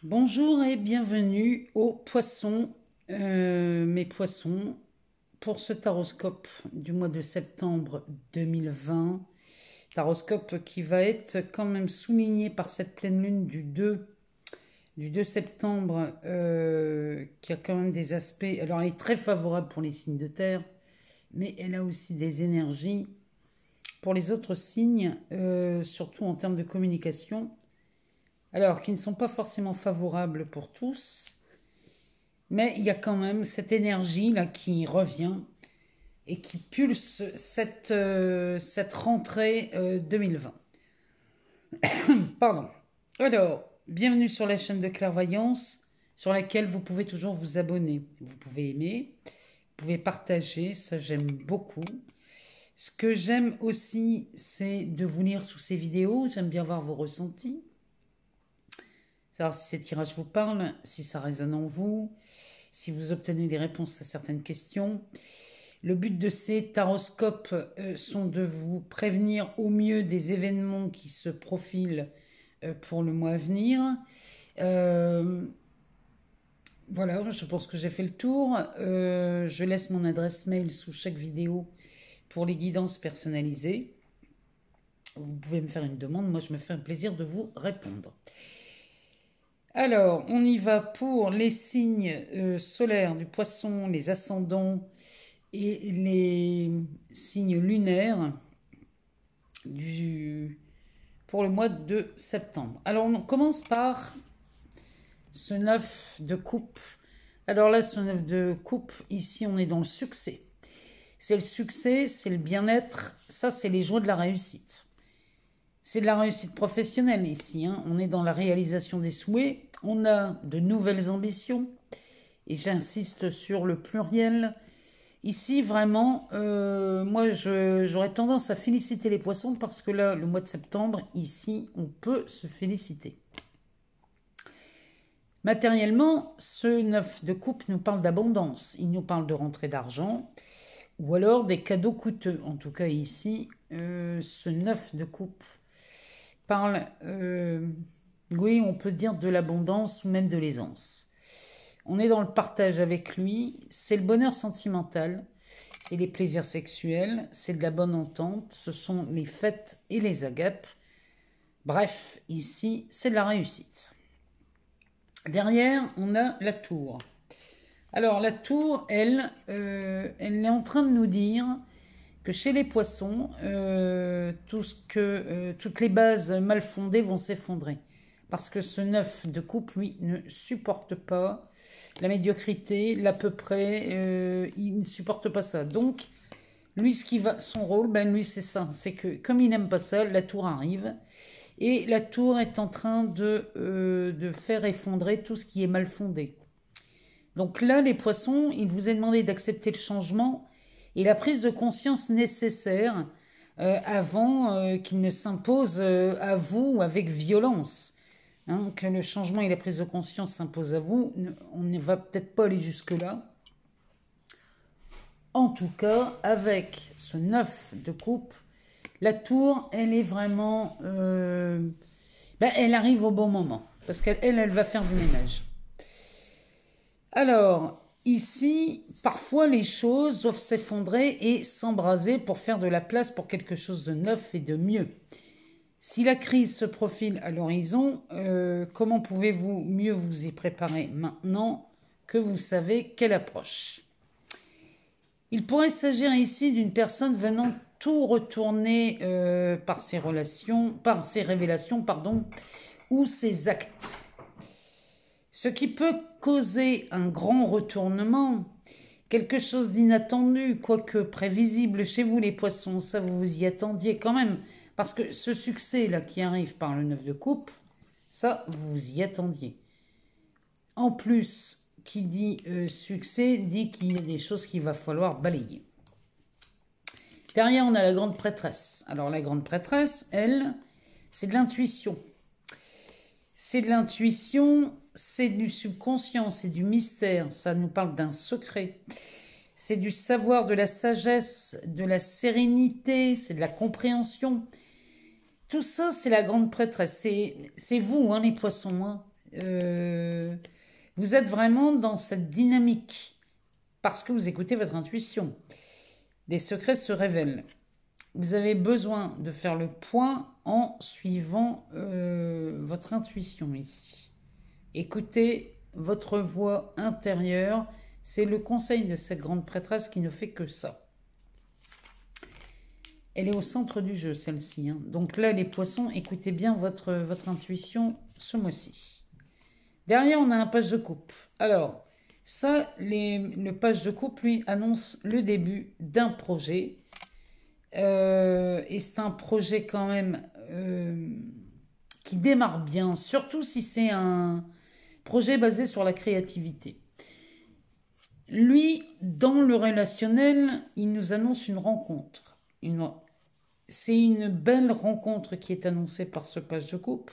Bonjour et bienvenue aux poissons, mes poissons, pour ce taroscope du mois de septembre 2020. Taroscope qui va être quand même souligné par cette pleine lune du 2 septembre, qui a quand même des aspects. Alors, elle est très favorable pour les signes de terre, mais elle a aussi des énergies pour les autres signes, surtout en termes de communication. Alors, qui ne sont pas forcément favorables pour tous, mais il y a quand même cette énergie-là qui revient et qui pulse cette rentrée 2020. Pardon. Alors, bienvenue sur la chaîne de clairvoyance, sur laquelle vous pouvez toujours vous abonner. Vous pouvez aimer, vous pouvez partager, ça j'aime beaucoup. Ce que j'aime aussi, c'est de vous lire sous ces vidéos, j'aime bien voir vos ressentis. Savoir si ces tirages vous parlent, si ça résonne en vous, si vous obtenez des réponses à certaines questions. Le but de ces taroscopes sont de vous prévenir au mieux des événements qui se profilent pour le mois à venir. Voilà, je pense que j'ai fait le tour. Je laisse mon adresse mail sous chaque vidéo pour les guidances personnalisées. Vous pouvez me faire une demande, moi je me fais un plaisir de vous répondre. Alors, on y va pour les signes solaires du poisson, les ascendants et les signes lunaires pour le mois de septembre. Alors, on commence par ce 9 de coupe. Alors là, ce 9 de coupe, ici, on est dans le succès. C'est le succès, c'est le bien-être, ça, c'est les joies de la réussite. C'est de la réussite professionnelle ici, hein. On est dans la réalisation des souhaits, on a de nouvelles ambitions, et j'insiste sur le pluriel. Ici, vraiment, moi, j'aurais tendance à féliciter les poissons parce que là, le mois de septembre, ici, on peut se féliciter. Matériellement, ce 9 de coupe nous parle d'abondance, il nous parle de rentrée d'argent, ou alors des cadeaux coûteux. En tout cas, ici, ce 9 de coupe parle, oui, on peut dire de l'abondance ou même de l'aisance. On est dans le partage avec lui, c'est le bonheur sentimental, c'est les plaisirs sexuels, c'est de la bonne entente, ce sont les fêtes et les agapes. Bref, ici, c'est de la réussite. Derrière, on a la tour. Alors, la tour, elle est en train de nous dire que chez les poissons, toutes les bases mal fondées vont s'effondrer. Parce que ce 9 de coupe, lui, ne supporte pas la médiocrité, l'à peu près, il ne supporte pas ça. Donc, lui, son rôle, ben lui, c'est ça. C'est que, comme il n'aime pas ça, la tour arrive. Et la tour est en train de faire effondrer tout ce qui est mal fondé. Donc là, les poissons, il vous est demandé d'accepter le changement et la prise de conscience nécessaire avant qu'il ne s'impose à vous avec violence. Hein, que le changement et la prise de conscience s'imposent à vous, on ne va peut-être pas aller jusque-là. En tout cas, avec ce 9 de coupe, la tour, elle est vraiment... elle arrive au bon moment, parce qu'elle va faire du ménage. Alors... Ici, parfois, les choses doivent s'effondrer et s'embraser pour faire de la place pour quelque chose de neuf et de mieux. Si la crise se profile à l'horizon, comment pouvez-vous mieux vous y préparer maintenant que vous savez qu'elle approche? Il pourrait s'agir ici d'une personne venant tout retourner par ses révélations, ou ses actes. Ce qui peut causer un grand retournement, quelque chose d'inattendu, quoique prévisible chez vous les poissons, ça vous vous y attendiez quand même, parce que ce succès-là qui arrive par le 9 de coupe, ça vous vous y attendiez. En plus, qui dit succès, dit qu'il y a des choses qu'il va falloir balayer. Derrière, on a la grande prêtresse. Alors la grande prêtresse, elle, c'est de l'intuition. C'est de l'intuition, c'est du subconscient, c'est du mystère, ça nous parle d'un secret. C'est du savoir, de la sagesse, de la sérénité, c'est de la compréhension. Tout ça, c'est la grande prêtresse. C'est vous, hein, les poissons. Hein. Vous êtes vraiment dans cette dynamique parce que vous écoutez votre intuition. Des secrets se révèlent. Vous avez besoin de faire le point en suivant votre intuition ici. Écoutez votre voix intérieure. C'est le conseil de cette grande prêtresse qui ne fait que ça. Elle est au centre du jeu, celle-ci. Hein. Donc là, les poissons, écoutez bien votre intuition ce mois-ci. Derrière, on a un page de coupe. Alors, ça, le page de coupe, lui, annonce le début d'un projet. Et c'est un projet quand même qui démarre bien, surtout si c'est un projet basé sur la créativité. Lui, dans le relationnel, il nous annonce une rencontre. C'est une belle rencontre qui est annoncée par ce page de coupe,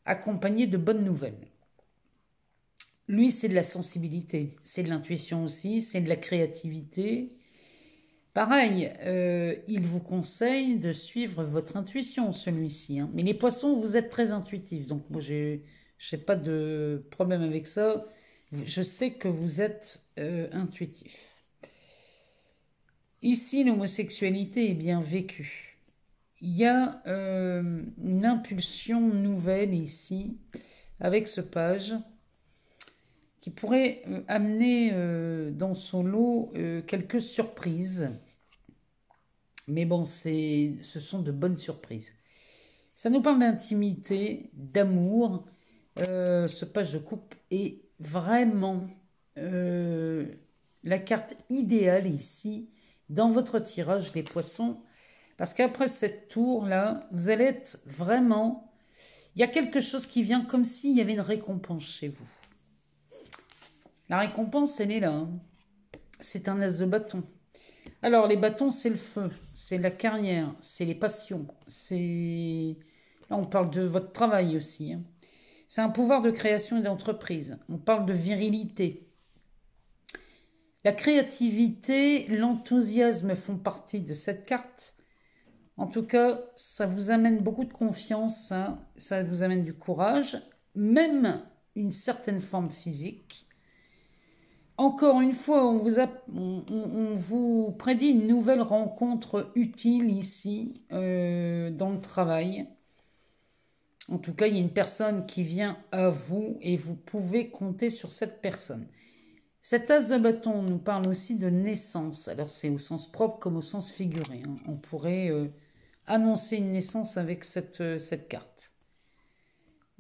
accompagnée de bonnes nouvelles. Lui, c'est de la sensibilité, c'est de l'intuition aussi, c'est de la créativité. Pareil, il vous conseille de suivre votre intuition, celui-ci. Hein. Mais les poissons, vous êtes très intuitifs, donc moi, je n'ai pas de problème avec ça. Je sais que vous êtes intuitif. Ici, l'homosexualité est bien vécue. Il y a une impulsion nouvelle ici, avec ce page, qui pourrait amener dans son lot quelques surprises. Mais bon, ce sont de bonnes surprises. Ça nous parle d'intimité, d'amour. Ce page de coupe est vraiment la carte idéale ici, dans votre tirage, les poissons. Parce qu'après cette tour-là, vous allez être vraiment... Il y a quelque chose qui vient comme s'il y avait une récompense chez vous. La récompense, elle est là. Hein. C'est un as de bâton. Alors, les bâtons, c'est le feu, c'est la carrière, c'est les passions. Là, on parle de votre travail aussi. Hein. C'est un pouvoir de création et d'entreprise. On parle de virilité. La créativité, l'enthousiasme font partie de cette carte. En tout cas, ça vous amène beaucoup de confiance, hein. Ça vous amène du courage, même une certaine forme physique. Encore une fois, on vous prédit une nouvelle rencontre utile ici, dans le travail. En tout cas, il y a une personne qui vient à vous et vous pouvez compter sur cette personne. Cet as de bâton nous parle aussi de naissance. Alors, c'est au sens propre comme au sens figuré. Hein. On pourrait annoncer une naissance avec cette carte.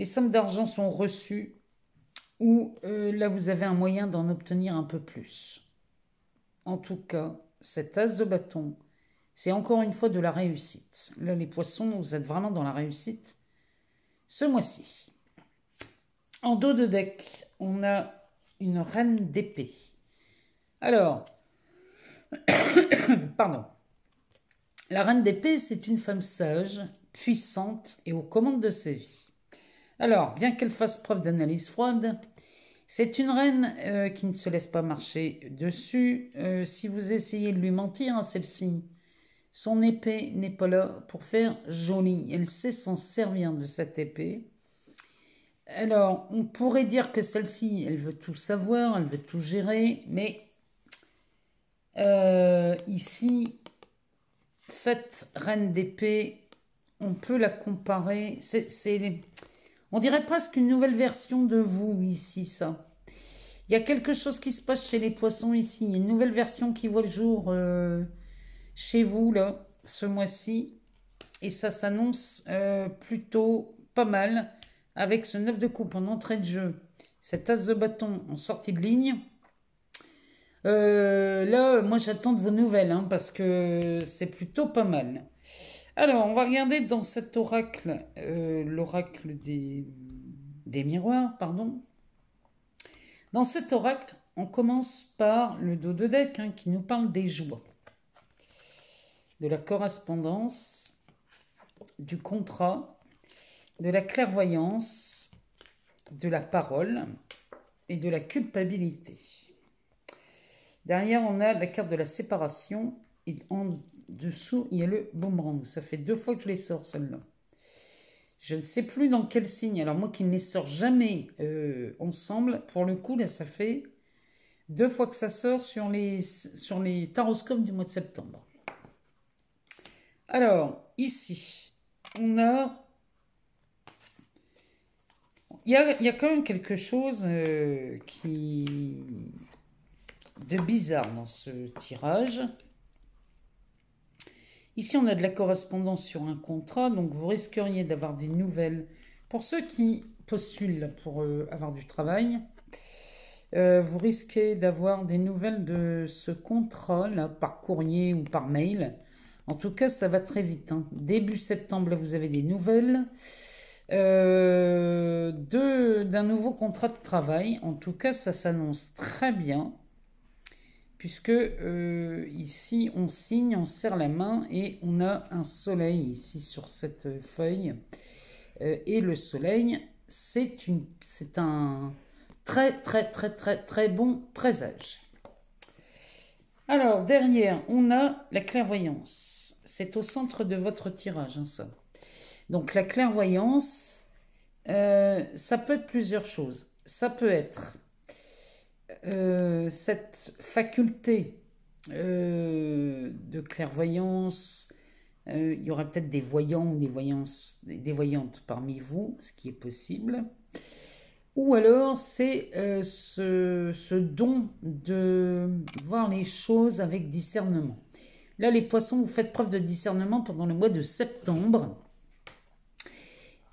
Les sommes d'argent sont reçues ou là, vous avez un moyen d'en obtenir un peu plus. En tout cas, cet as de bâton, c'est encore une fois de la réussite. Là, les poissons, vous êtes vraiment dans la réussite ce mois-ci. En dos de deck, on a une reine d'épée. Alors, pardon. La reine d'épée, c'est une femme sage, puissante et aux commandes de sa vie. Alors, bien qu'elle fasse preuve d'analyse froide, c'est une reine qui ne se laisse pas marcher dessus. Si vous essayez de lui mentir à celle-ci, son épée n'est pas là pour faire joli. Elle sait s'en servir de cette épée. Alors, on pourrait dire que celle-ci, elle veut tout savoir, elle veut tout gérer, mais ici, cette reine d'épée, on peut la comparer. On dirait presque une nouvelle version de vous ici, ça. Il y a quelque chose qui se passe chez les poissons ici. Il y a une nouvelle version qui voit le jour chez vous, là, ce mois-ci. Et ça s'annonce plutôt pas mal avec ce 9 de coupe en entrée de jeu. Cet as de bâton en sortie de ligne. Là, moi, j'attends de vos nouvelles, hein, parce que c'est plutôt pas mal. Alors, on va regarder dans cet oracle, l'oracle des miroirs, pardon. Dans cet oracle, on commence par le dos de deck, hein, qui nous parle des joies, de la correspondance, du contrat, de la clairvoyance, de la parole et de la culpabilité. Derrière, on a la carte de la séparation et en dessous, il y a le boomerang. Ça fait 2 fois que je les sors, celle-là. Je ne sais plus dans quel signe. Alors moi qui ne les sors jamais ensemble, pour le coup, là, ça fait 2 fois que ça sort sur les taroscopes du mois de septembre. Alors, ici, on a... Il y a quand même quelque chose de bizarre dans ce tirage. Ici, on a de la correspondance sur un contrat, donc vous risqueriez d'avoir des nouvelles. Pour ceux qui postulent pour avoir du travail, vous risquez d'avoir des nouvelles de ce contrat, là, par courrier ou par mail. En tout cas, ça va très vite, hein. Début septembre, là, vous avez des nouvelles d'un nouveau contrat de travail. En tout cas, ça s'annonce très bien. Puisque ici, on signe, on serre la main et on a un soleil ici sur cette feuille. Et le soleil, c'est un très bon présage. Alors, derrière, on a la clairvoyance. C'est au centre de votre tirage, hein, ça. Donc, la clairvoyance, ça peut être plusieurs choses. Ça peut être cette faculté de clairvoyance. Il y aura peut-être des voyants ou des voyantes parmi vous, ce qui est possible. Ou alors c'est ce don de voir les choses avec discernement. Là, les poissons, vous faites preuve de discernement pendant le mois de septembre.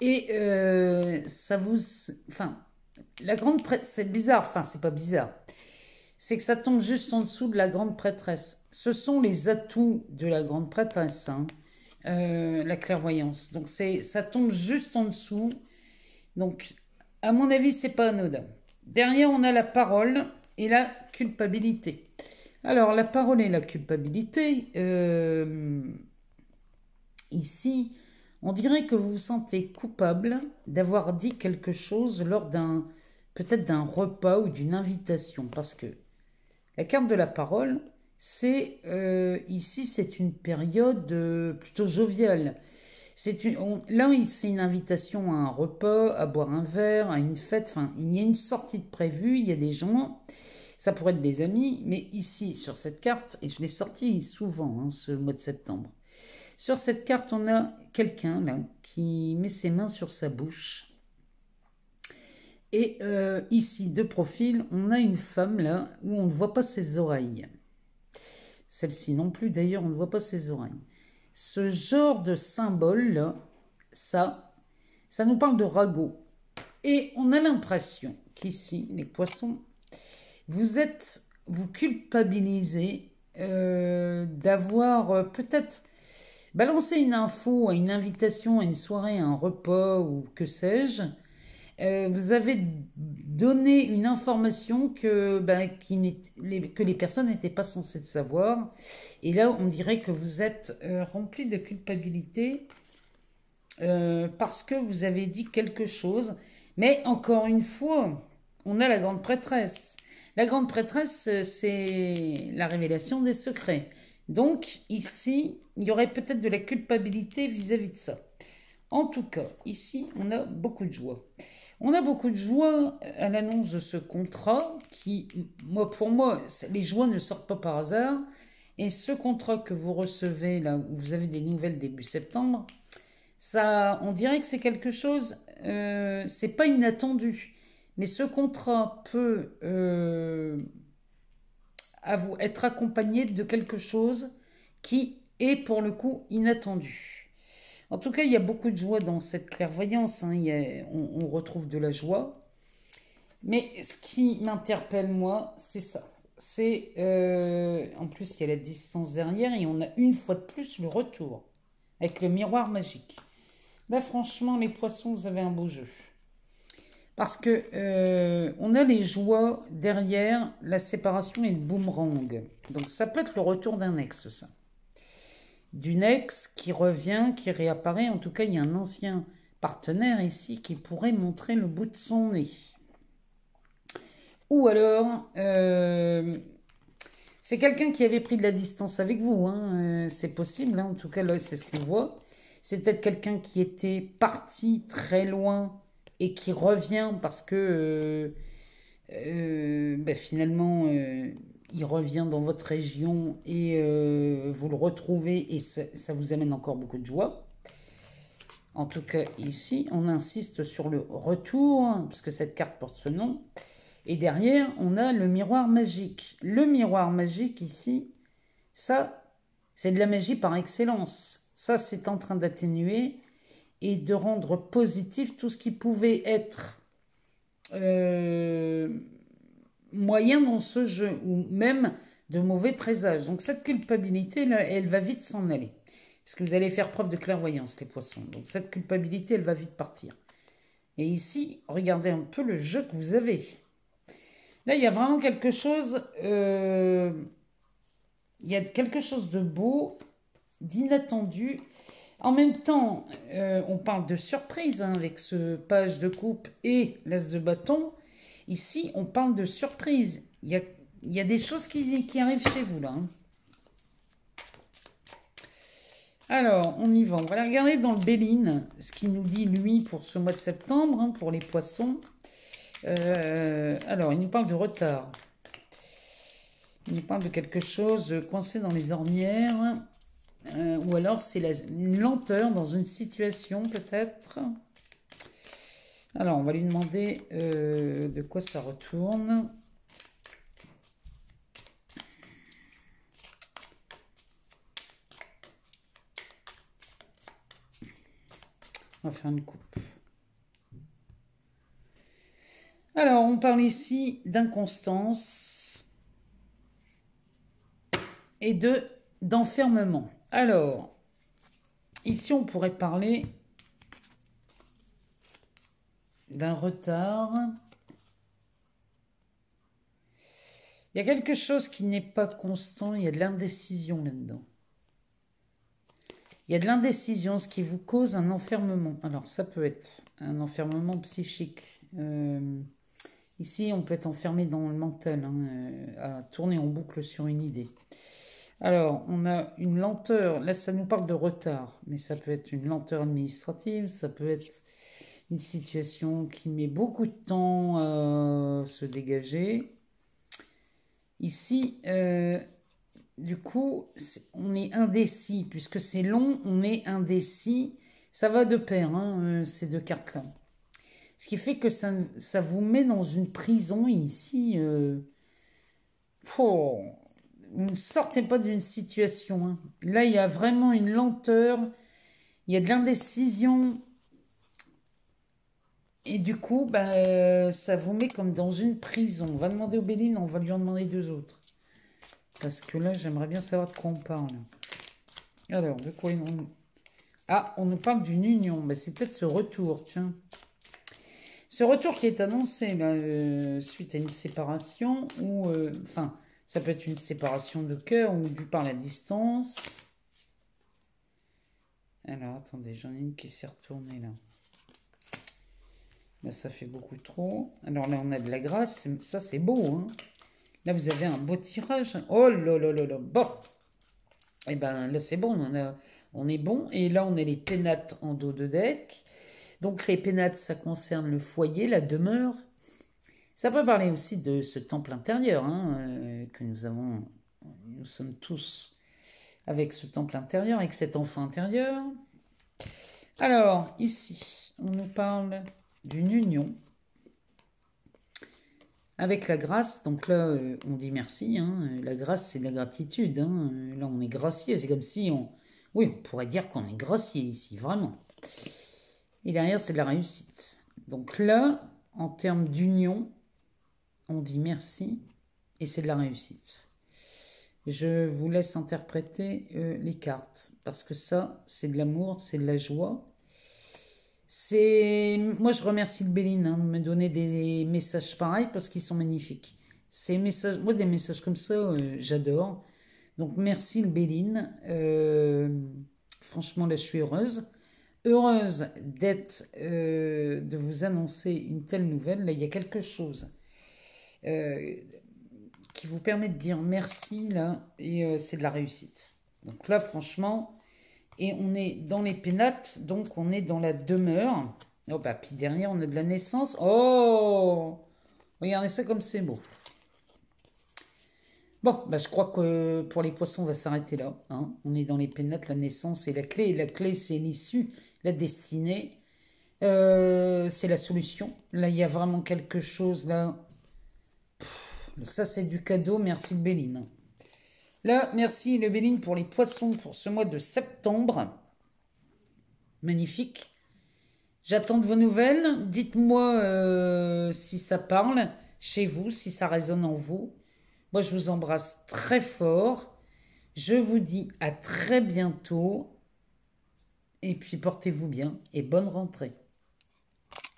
Et ça vous... Enfin, la grande prêtresse, c'est bizarre, enfin, c'est pas bizarre. C'est que ça tombe juste en dessous de la grande prêtresse. Ce sont les atouts de la grande prêtresse, hein, la clairvoyance. Donc, ça tombe juste en dessous. Donc, à mon avis, c'est pas anodin. Derrière, on a la parole et la culpabilité. Alors, la parole et la culpabilité, ici, on dirait que vous vous sentez coupable d'avoir dit quelque chose lors peut-être d'un repas ou d'une invitation. Parce que la carte de la parole, ici, c'est une période plutôt joviale. Là, c'est une invitation à un repas, à boire un verre, à une fête. Enfin, il y a une sortie de prévue, il y a des gens. Ça pourrait être des amis, mais ici, sur cette carte, et je l'ai sortie souvent, hein, ce mois de septembre. Sur cette carte, on a quelqu'un là qui met ses mains sur sa bouche. Et ici, de profil, on a une femme là où on ne voit pas ses oreilles. Celle-ci non plus, d'ailleurs, on ne voit pas ses oreilles. Ce genre de symbole là, ça nous parle de ragot. Et on a l'impression qu'ici, les poissons, vous culpabilisez d'avoir peut-être balancé une info, une invitation à une soirée, à un repas ou que sais-je. Vous avez donné une information que les personnes n'étaient pas censées savoir. Et là, on dirait que vous êtes rempli de culpabilité parce que vous avez dit quelque chose. Mais encore une fois, on a la grande prêtresse. La grande prêtresse, c'est la révélation des secrets. Donc, ici, il y aurait peut-être de la culpabilité vis-à-vis de ça. En tout cas, ici, on a beaucoup de joie. On a beaucoup de joie à l'annonce de ce contrat qui, pour moi, les joies ne sortent pas par hasard. Et ce contrat que vous recevez, là où vous avez des nouvelles début septembre, ça, on dirait que c'est quelque chose, c'est pas inattendu. Mais ce contrat peut être accompagné de quelque chose qui est pour le coup inattendu. En tout cas, il y a beaucoup de joie dans cette clairvoyance, hein. On retrouve de la joie. Mais ce qui m'interpelle, moi, c'est ça. C'est, en plus, il y a la distance derrière et on a une fois de plus le retour avec le miroir magique. Là, franchement, les poissons, vous avez un beau jeu. Parce que on a les joies derrière la séparation et le boomerang. Donc, ça peut être le retour d'un ex, ça. D'une ex qui revient, qui réapparaît. En tout cas, il y a un ancien partenaire ici qui pourrait montrer le bout de son nez. Ou alors, c'est quelqu'un qui avait pris de la distance avec vous. Hein. C'est possible, hein. En tout cas, là, c'est ce qu'on voit. C'est peut-être quelqu'un qui était parti très loin et qui revient parce que finalement, il revient dans votre région et vous le retrouvez et ça vous amène encore beaucoup de joie. En tout cas, ici, on insiste sur le retour, puisque cette carte porte ce nom. Et derrière, on a le miroir magique. Le miroir magique, ici, ça, c'est de la magie par excellence. Ça, c'est en train d'atténuer et de rendre positif tout ce qui pouvait être moyen dans ce jeu, ou même de mauvais présages. Donc cette culpabilité, là, elle va vite s'en aller. Parce que vous allez faire preuve de clairvoyance, les poissons. Donc cette culpabilité, elle va vite partir. Et ici, regardez un peu le jeu que vous avez. Là, il y a vraiment quelque chose... il y a quelque chose de beau, d'inattendu. En même temps, on parle de surprise hein, avec ce page de coupe et l'as de bâton. Ici, on parle de surprise. Il y a des choses qui arrivent chez vous, là. Hein. Alors, on y va. On va regarder dans le Béline, ce qu'il nous dit, lui, pour ce mois de septembre, hein, pour les poissons. Alors, il nous parle de retard. Il nous parle de quelque chose coincé dans les ornières. Ou alors, c'est une lenteur dans une situation, peut-être. Alors, on va lui demander de quoi ça retourne. On va faire une coupe. Alors, on parle ici d'inconstance et d'enfermement. Alors, ici, on pourrait parler d'un retard. Il y a quelque chose qui n'est pas constant, il y a de l'indécision là-dedans. Il y a de l'indécision, ce qui vous cause un enfermement. Alors, ça peut être un enfermement psychique. Ici, on peut être enfermé dans le mental, hein, à tourner en boucle sur une idée. Alors, on a une lenteur. Là, ça nous parle de retard, mais ça peut être une lenteur administrative, ça peut être une situation qui met beaucoup de temps à se dégager. Ici, du coup, on est indécis. Puisque c'est long, on est indécis. Ça va de pair, hein, ces deux cartes-là. Ce qui fait que ça vous met dans une prison ici. Vous ne sortez pas d'une situation. Hein. Là, il y a vraiment une lenteur. Il y a de l'indécision. Et du coup, ça vous met comme dans une prison. On va demander au Béline, on va lui en demander deux autres. Parce que là, j'aimerais bien savoir de quoi on parle. Alors, de quoi on... Ah, on nous parle d'une union. C'est peut-être ce retour, tiens. Ce retour qui est annoncé là, suite à une séparation, ou... Enfin, ça peut être une séparation de cœur ou dû par la distance. Alors, attendez, j'en ai une qui s'est retournée là. Là, ça fait beaucoup trop. Alors là, on a de la grâce. Ça, c'est beau, hein. Là, vous avez un beau tirage. Oh là là là là. Bon. Et ben là, c'est bon. On est bon. Et là, on a les pénates en dos de deck. Donc, les pénates, ça concerne le foyer, la demeure. Ça peut parler aussi de ce temple intérieur hein, que nous avons. Nous sommes tous avec ce temple intérieur, avec cet enfant intérieur. Alors, ici, on nous parle d'une union avec la grâce. Donc là, on dit merci. Hein. La grâce, c'est de la gratitude. Hein. Là, on est gracié. C'est comme si on... Oui, on pourrait dire qu'on est gracié ici, vraiment. Et derrière, c'est de la réussite. Donc là, en termes d'union, on dit merci et c'est de la réussite. Je vous laisse interpréter les cartes. Parce que ça, c'est de l'amour, c'est de la joie. Moi, je remercie le Béline hein, de me donner des messages pareils parce qu'ils sont magnifiques. Moi, des messages comme ça, j'adore. Donc, merci le Béline. Franchement, là, je suis heureuse. Heureuse de vous annoncer une telle nouvelle. Là, il y a quelque chose qui vous permet de dire merci, là, et c'est de la réussite. Donc là, franchement... Et on est dans les pénates, donc on est dans la demeure. Oh, bah, puis derrière, on a de la naissance. Oh! Regardez ça comme c'est beau. Bon, bah, je crois que pour les poissons, on va s'arrêter là. Hein. On est dans les pénates, la naissance et la clé. Et la clé, c'est l'issue, la destinée. C'est la solution. Là, il y a vraiment quelque chose, là. Ça, c'est du cadeau. Merci le Béline. Là, merci le Béline pour les poissons pour ce mois de septembre. Magnifique. J'attends de vos nouvelles. Dites-moi si ça parle chez vous, si ça résonne en vous. Moi, je vous embrasse très fort. Je vous dis à très bientôt. Et puis, portez-vous bien et bonne rentrée.